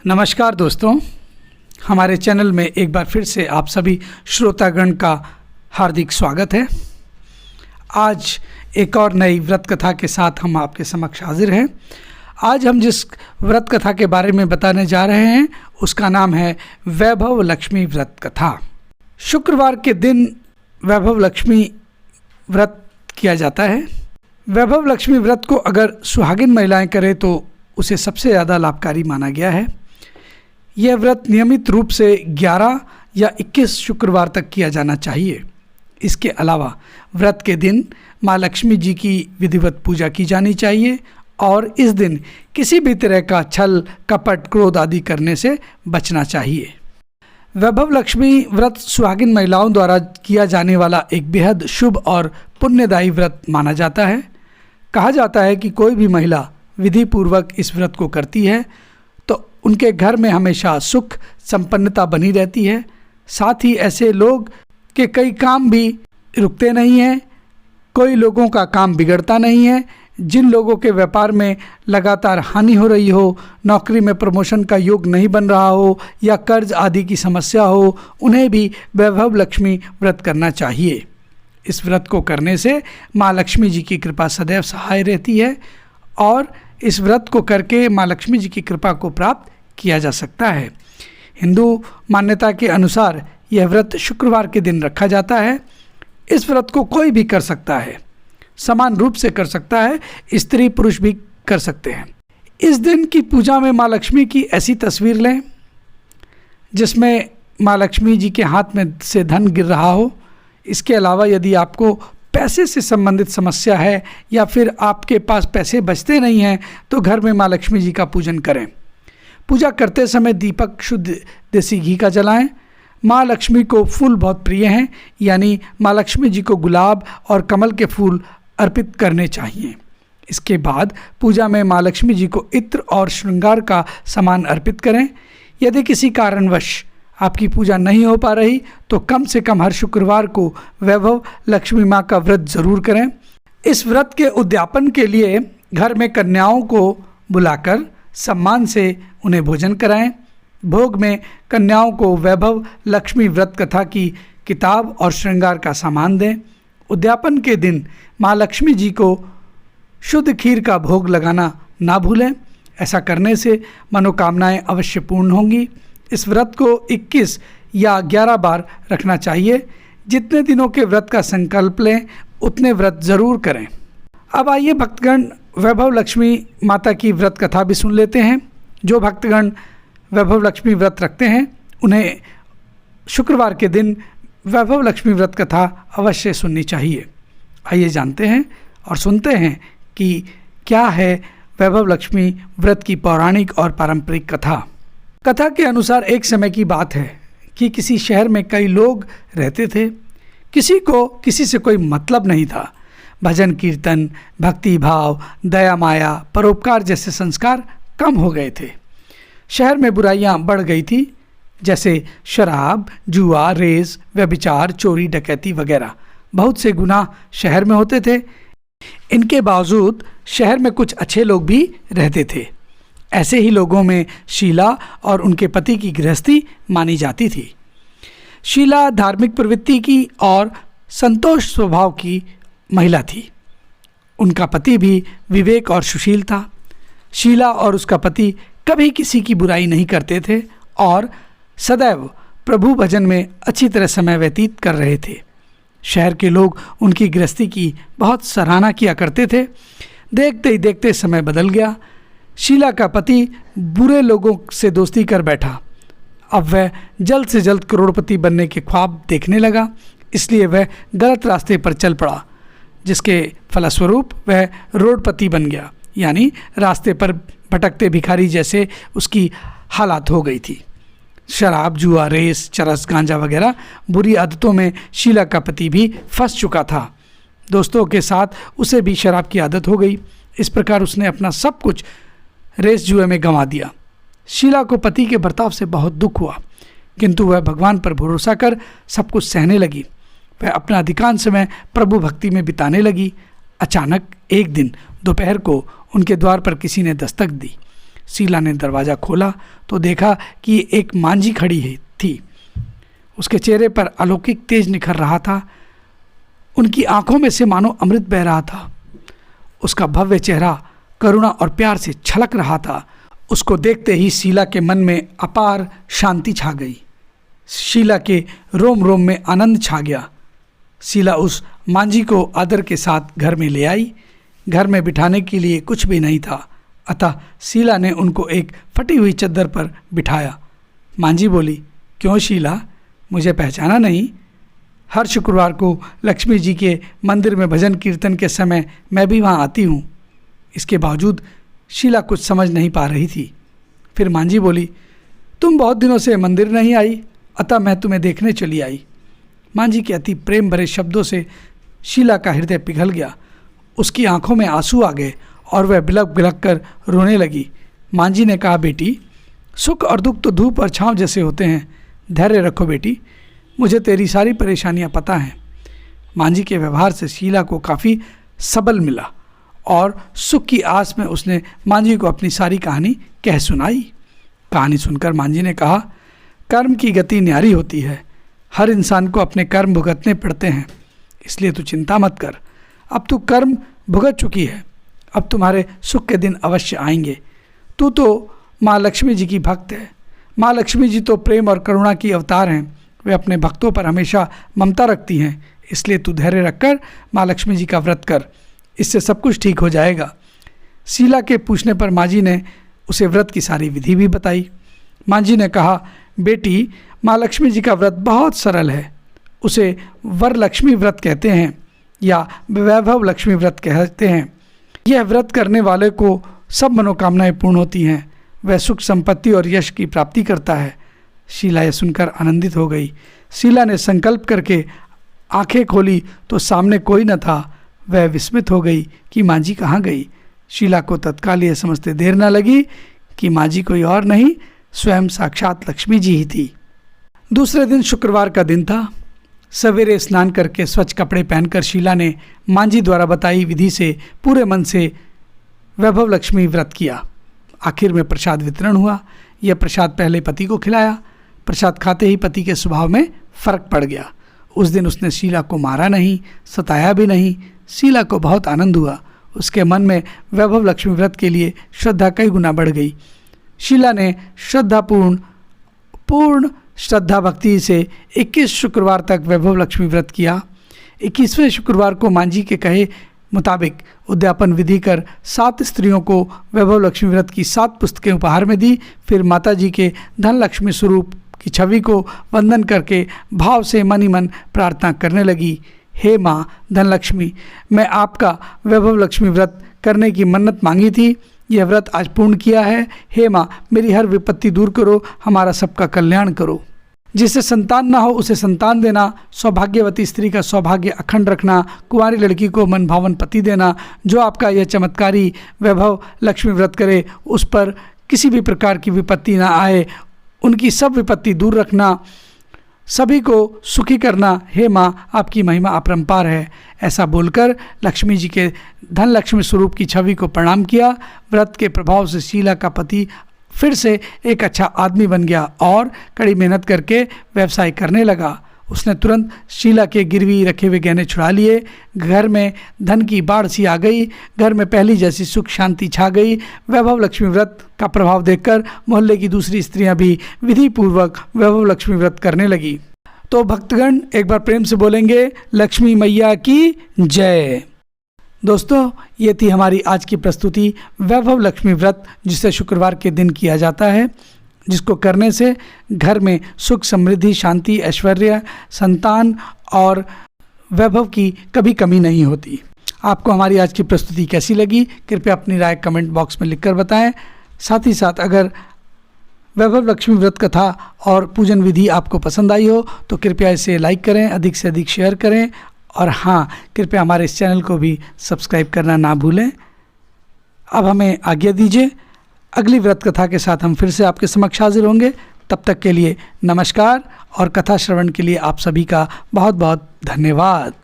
नमस्कार दोस्तों, हमारे चैनल में एक बार फिर से आप सभी श्रोतागण का हार्दिक स्वागत है। आज एक और नई व्रत कथा के साथ हम आपके समक्ष हाजिर हैं। आज हम जिस व्रत कथा के बारे में बताने जा रहे हैं उसका नाम है वैभव लक्ष्मी व्रत कथा। शुक्रवार के दिन वैभव लक्ष्मी व्रत किया जाता है। वैभव लक्ष्मी व्रत को अगर सुहागिन महिलाएं करें तो उसे सबसे ज़्यादा लाभकारी माना गया है। यह व्रत नियमित रूप से 11 या 21 शुक्रवार तक किया जाना चाहिए। इसके अलावा व्रत के दिन माँ लक्ष्मी जी की विधिवत पूजा की जानी चाहिए और इस दिन किसी भी तरह का छल, कपट, क्रोध आदि करने से बचना चाहिए। वैभव लक्ष्मी व्रत सुहागिन महिलाओं द्वारा किया जाने वाला एक बेहद शुभ और पुण्यदायी व्रत माना जाता है। कहा जाता है कि कोई भी महिला विधि पूर्वक इस व्रत को करती है तो उनके घर में हमेशा सुख संपन्नता बनी रहती है। साथ ही ऐसे लोग के कई काम भी रुकते नहीं हैं, कोई लोगों का काम बिगड़ता नहीं है। जिन लोगों के व्यापार में लगातार हानि हो रही हो, नौकरी में प्रमोशन का योग नहीं बन रहा हो या कर्ज आदि की समस्या हो, उन्हें भी वैभव लक्ष्मी व्रत करना चाहिए। इस व्रत को करने से माँ लक्ष्मी जी की कृपा सदैव सहाय रहती है और इस व्रत को करके माँ लक्ष्मी जी की कृपा को प्राप्त किया जा सकता है। हिंदू मान्यता के अनुसार यह व्रत शुक्रवार के दिन रखा जाता है। इस व्रत को कोई भी कर सकता है, समान रूप से कर सकता है, स्त्री पुरुष भी कर सकते हैं। इस दिन की पूजा में माँ लक्ष्मी की ऐसी तस्वीर लें जिसमें माँ लक्ष्मी जी के हाथ में से धन गिर रहा हो। इसके अलावा यदि आपको पैसे से संबंधित समस्या है या फिर आपके पास पैसे बचते नहीं हैं तो घर में माँ लक्ष्मी जी का पूजन करें। पूजा करते समय दीपक शुद्ध देसी घी का जलाएं। माँ लक्ष्मी को फूल बहुत प्रिय हैं, यानी माँ लक्ष्मी जी को गुलाब और कमल के फूल अर्पित करने चाहिए। इसके बाद पूजा में माँ लक्ष्मी जी को इत्र और श्रृंगार का सामान अर्पित करें। यदि किसी कारणवश आपकी पूजा नहीं हो पा रही तो कम से कम हर शुक्रवार को वैभव लक्ष्मी माँ का व्रत जरूर करें। इस व्रत के उद्यापन के लिए घर में कन्याओं को बुलाकर सम्मान से उन्हें भोजन कराएं। भोग में कन्याओं को वैभव लक्ष्मी व्रत कथा की किताब और श्रृंगार का सामान दें। उद्यापन के दिन माँ लक्ष्मी जी को शुद्ध खीर का भोग लगाना ना भूलें। ऐसा करने से मनोकामनाएं अवश्य पूर्ण होंगी। इस व्रत को 21 या 11 बार रखना चाहिए। जितने दिनों के व्रत का संकल्प लें उतने व्रत जरूर करें। अब आइए भक्तगण वैभव लक्ष्मी माता की व्रत कथा भी सुन लेते हैं। जो भक्तगण वैभव लक्ष्मी व्रत रखते हैं उन्हें शुक्रवार के दिन वैभव लक्ष्मी व्रत कथा अवश्य सुननी चाहिए। आइए जानते हैं और सुनते हैं कि क्या है वैभव लक्ष्मी व्रत की पौराणिक और पारंपरिक कथा। कथा के अनुसार एक समय की बात है कि किसी शहर में कई लोग रहते थे। किसी को किसी से कोई मतलब नहीं था। भजन कीर्तन, भक्ति भाव, दया माया, परोपकार जैसे संस्कार कम हो गए थे। शहर में बुराइयां बढ़ गई थी, जैसे शराब, जुआ, रेस, व्यभिचार, चोरी, डकैती वगैरह बहुत से गुनाह शहर में होते थे। इनके बावजूद शहर में कुछ अच्छे लोग भी रहते थे। ऐसे ही लोगों में शीला और उनके पति की गृहस्थी मानी जाती थी। शीला धार्मिक प्रवृत्ति की और संतोष स्वभाव की महिला थी। उनका पति भी विवेक और सुशील था। शीला और उसका पति कभी किसी की बुराई नहीं करते थे और सदैव प्रभु भजन में अच्छी तरह समय व्यतीत कर रहे थे। शहर के लोग उनकी गृहस्थी की बहुत सराहना किया करते थे। देखते ही देखते समय बदल गया। शीला का पति बुरे लोगों से दोस्ती कर बैठा। अब वह जल्द से जल्द करोड़पति बनने के ख्वाब देखने लगा, इसलिए वह गलत रास्ते पर चल पड़ा, जिसके फलस्वरूप वह रोडपति बन गया, यानी रास्ते पर भटकते भिखारी जैसे उसकी हालात हो गई थी। शराब, जुआ, रेस, चरस, गांजा वगैरह बुरी आदतों में शीला का पति भी फंस चुका था। दोस्तों के साथ उसे भी शराब की आदत हो गई। इस प्रकार उसने अपना सब कुछ रेस जुए में गंवा दिया। शीला को पति के बर्ताव से बहुत दुख हुआ, किंतु वह भगवान पर भरोसा कर सब कुछ सहने लगी। वह अपना अधिकांश समय प्रभु भक्ति में बिताने लगी। अचानक एक दिन दोपहर को उनके द्वार पर किसी ने दस्तक दी। शीला ने दरवाज़ा खोला तो देखा कि एक मांझी खड़ी थी। उसके चेहरे पर अलौकिक तेज निखर रहा था। उनकी आंखों में से मानो अमृत बह रहा था। उसका भव्य चेहरा करुणा और प्यार से छलक रहा था। उसको देखते ही शीला के मन में अपार शांति छा गई। शीला के रोम रोम में आनंद छा गया। शीला उस मांझी को आदर के साथ घर में ले आई। घर में बिठाने के लिए कुछ भी नहीं था, अतः शीला ने उनको एक फटी हुई चद्दर पर बिठाया। मांझी बोली, क्यों शीला, मुझे पहचाना नहीं? हर शुक्रवार को लक्ष्मी जी के मंदिर में भजन कीर्तन के समय मैं भी वहाँ आती हूँ। इसके बावजूद शीला कुछ समझ नहीं पा रही थी। फिर मांझी बोली, तुम बहुत दिनों से मंदिर नहीं आई, अतः मैं तुम्हें देखने चली आई। मांझी के अति प्रेम भरे शब्दों से शीला का हृदय पिघल गया। उसकी आंखों में आंसू आ गए और वह बिलख बिलख कर रोने लगी। मांझी ने कहा, बेटी, सुख और दुख तो धूप और छाँव जैसे होते हैं। धैर्य रखो बेटी, मुझे तेरी सारी परेशानियां पता हैं। मांझी के व्यवहार से शीला को काफ़ी सबल मिला और सुख की आस में उसने मांझी को अपनी सारी कहानी कह सुनाई। कहानी सुनकर मांझी ने कहा, कर्म की गति न्यारी होती है। हर इंसान को अपने कर्म भुगतने पड़ते हैं, इसलिए तू चिंता मत कर। अब तू कर्म भुगत चुकी है, अब तुम्हारे सुख के दिन अवश्य आएंगे। तू तो माँ लक्ष्मी जी की भक्त है। माँ लक्ष्मी जी तो प्रेम और करुणा की अवतार हैं। वे अपने भक्तों पर हमेशा ममता रखती हैं, इसलिए तू धैर्य रखकर माँ लक्ष्मी जी का व्रत कर, इससे सब कुछ ठीक हो जाएगा। शीला के पूछने पर मांझी ने उसे व्रत की सारी विधि भी बताई। मांझी ने कहा, बेटी, माँ लक्ष्मी जी का व्रत बहुत सरल है। उसे वरलक्ष्मी व्रत कहते हैं या वैभव लक्ष्मी व्रत कहते हैं। यह व्रत करने वाले को सब मनोकामनाएं पूर्ण होती हैं। वह सुख संपत्ति और यश की प्राप्ति करता है। शीला यह सुनकर आनंदित हो गई। शीला ने संकल्प करके आंखें खोली तो सामने कोई न था। वह विस्मित हो गई कि मांझी कहाँ गई। शीला को तत्काल यह समझते देर न लगी कि मांझी कोई और नहीं, स्वयं साक्षात लक्ष्मी जी ही थी। दूसरे दिन शुक्रवार का दिन था। सवेरे स्नान करके स्वच्छ कपड़े पहनकर शीला ने मांझी द्वारा बताई विधि से पूरे मन से वैभव लक्ष्मी व्रत किया। आखिर में प्रसाद वितरण हुआ। यह प्रसाद पहले पति को खिलाया। प्रसाद खाते ही पति के स्वभाव में फर्क पड़ गया। उस दिन उसने शीला को मारा नहीं, सताया भी नहीं। शीला को बहुत आनंद हुआ। उसके मन में वैभव लक्ष्मी व्रत के लिए श्रद्धा कई गुना बढ़ गई। शीला ने पूर्ण श्रद्धा भक्ति से 21 शुक्रवार तक वैभव लक्ष्मी व्रत किया। 21वें शुक्रवार को मांझी के कहे मुताबिक उद्यापन विधि कर 7 स्त्रियों को वैभव लक्ष्मी व्रत की 7 पुस्तकें उपहार में दी। फिर माता जी के धन लक्ष्मी स्वरूप की छवि को वंदन करके भाव से मन ही मन प्रार्थना करने लगी, हे माँ धनलक्ष्मी, मैं आपका वैभव लक्ष्मी व्रत करने की मन्नत मांगी थी, यह व्रत आज पूर्ण किया है। हे माँ, मेरी हर विपत्ति दूर करो, हमारा सबका कल्याण करो। जिसे संतान ना हो उसे संतान देना, सौभाग्यवती स्त्री का सौभाग्य अखंड रखना, कुंवारी लड़की को मनभावन पति देना। जो आपका यह चमत्कारी वैभव लक्ष्मी व्रत करे उस पर किसी भी प्रकार की विपत्ति ना आए, उनकी सब विपत्ति दूर रखना, सभी को सुखी करना। हे माँ, आपकी महिमा अपरंपार है। ऐसा बोलकर लक्ष्मी जी के धन लक्ष्मी स्वरूप की छवि को प्रणाम किया। व्रत के प्रभाव से शीला का पति फिर से एक अच्छा आदमी बन गया और कड़ी मेहनत करके व्यवसाय करने लगा। उसने तुरंत शीला के गिरवी रखे हुए गहने छुड़ा लिए। घर में धन की बाढ़ सी आ गई। घर में पहली जैसी सुख शांति छा गई। वैभव लक्ष्मी व्रत का प्रभाव देखकर मोहल्ले की दूसरी स्त्रियां भी विधि पूर्वक वैभव लक्ष्मी व्रत करने लगी। तो भक्तगण एक बार प्रेम से बोलेंगे, लक्ष्मी मैया की जय। दोस्तों, ये थी हमारी आज की प्रस्तुति वैभव लक्ष्मी व्रत, जिसे शुक्रवार के दिन किया जाता है, जिसको करने से घर में सुख समृद्धि शांति ऐश्वर्य संतान और वैभव की कभी कमी नहीं होती। आपको हमारी आज की प्रस्तुति कैसी लगी, कृपया अपनी राय कमेंट बॉक्स में लिखकर बताएं। साथ ही साथ अगर वैभव लक्ष्मी व्रत कथा और पूजन विधि आपको पसंद आई हो तो कृपया इसे लाइक करें, अधिक से अधिक शेयर करें और हाँ, कृपया हमारे इस चैनल को भी सब्सक्राइब करना ना भूलें। अब हमें आज्ञा दीजिए। अगली व्रत कथा के साथ हम फिर से आपके समक्ष हाजिर होंगे। तब तक के लिए नमस्कार और कथा श्रवण के लिए आप सभी का बहुत बहुत धन्यवाद।